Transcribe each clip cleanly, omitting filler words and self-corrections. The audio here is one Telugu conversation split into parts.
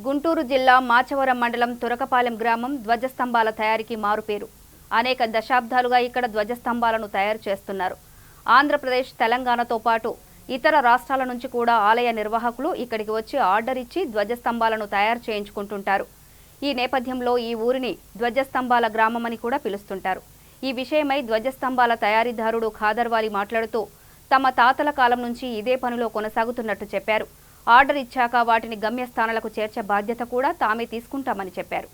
గుంటూరు జిల్లా మాచవరం మండలం తురకపాలెం గ్రామం ధ్వజస్తంభాల తయారీకి మారుపేరు. అనేక దశాబ్దాలుగా ఇక్కడ ధ్వజస్తంభాలను తయారు చేస్తున్నారు. ఆంధ్రప్రదేశ్, తెలంగాణతో పాటు ఇతర రాష్ట్రాల నుంచి కూడా ఆలయ నిర్వాహకులు ఇక్కడికి వచ్చి ఆర్డర్ ఇచ్చి ధ్వజస్తంభాలను తయారు చేయించుకుంటుంటారు. ఈ నేపథ్యంలో ఈ ఊరిని ధ్వజస్తంభాల గ్రామమని కూడా పిలుస్తుంటారు. ఈ విషయమై ధ్వజస్తంభాల తయారీదారుడు ఖాదర్వాలి మాట్లాడుతూ తమ తాతల కాలం నుంచి ఇదే పనిలో కొనసాగుతున్నట్టు చెప్పారు. ఆర్డర్ ఇచ్చాక వాటిని గమ్యస్థానాలకు చేర్చే బాధ్యత కూడా తామే తీసుకుంటామని చెప్పారు.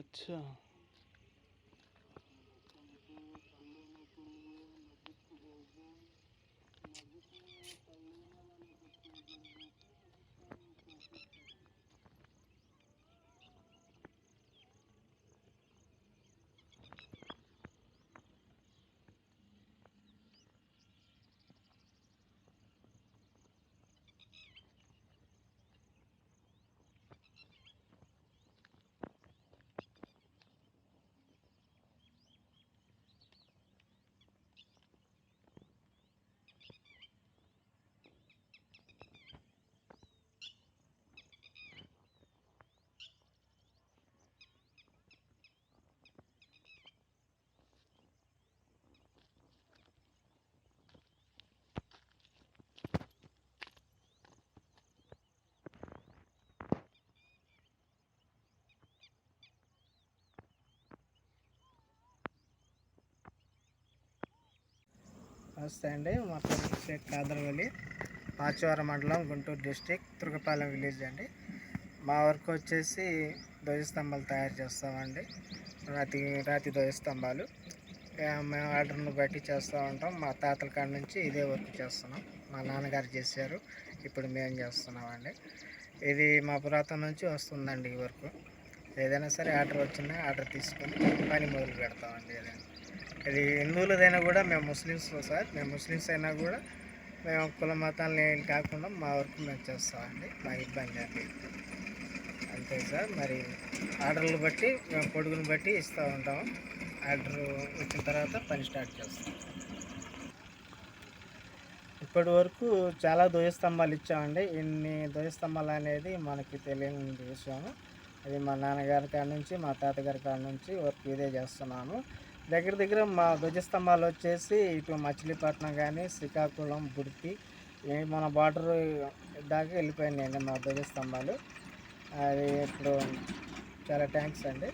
अच्छा నమస్తే అండి. మా పేరు షేక్ ఖాదర్వాలి, మాచవరం మండలం, గుంటూరు డిస్టిక్, తురకపాలెం విలేజ్ అండి. మా వర్క్ వచ్చేసి ధ్వజస్తంభాలు తయారు చేస్తామండి. రాతి ధ్వజస్తంభాలు మేము ఆర్డర్ను బట్టి చేస్తూ ఉంటాం. మా తాతల కాడ నుంచి ఇదే వర్క్ చేస్తున్నాం. మా నాన్నగారు చేశారు, ఇప్పుడు మేము చేస్తున్నామండి. ఇది మా పురాతన నుంచి వస్తుందండి ఈ వర్క్. ఏదైనా సరే ఆర్డర్ వచ్చినా ఆర్డర్ తీసుకొని పని మొదలు పెడతామండి. ఇది హిందువులదైనా కూడా మేము ముస్లిమ్స్ సార్, మేము ముస్లిమ్స్ అయినా కూడా మేము కుల మతాలని కాకుండా మా వర్క్ మేము చేస్తామండి. మా ఇబ్బంది అది అంతే సార్. మరి ఆర్డర్లు బట్టి మేము పొడుగును బట్టి ఇస్తూ ఉంటాము. ఆర్డర్ వచ్చిన తర్వాత పని స్టార్ట్ చేస్తాం. ఇప్పటి వరకు చాలా ధ్వజస్తంభాలు ఇచ్చామండి. ఇన్ని ధ్వజస్తంభాలు అనేది మనకి తెలియని విషయం. అది మా నాన్నగారి కాడ నుంచి, మా తాతగారి కాడ నుంచి వర్క్ ఇదే చేస్తున్నాము. దగ్గర మా ధ్వజస్తంభాలు వచ్చేసి ఇటు మచిలీపట్నం కానీ, శ్రీకాకుళం, బుడిపి, మన బార్డర్ దాకా వెళ్ళిపోయినాయండి మా ధ్వజస్తంభాలు. అది ఇప్పుడు చాలా థ్యాంక్స్ అండి.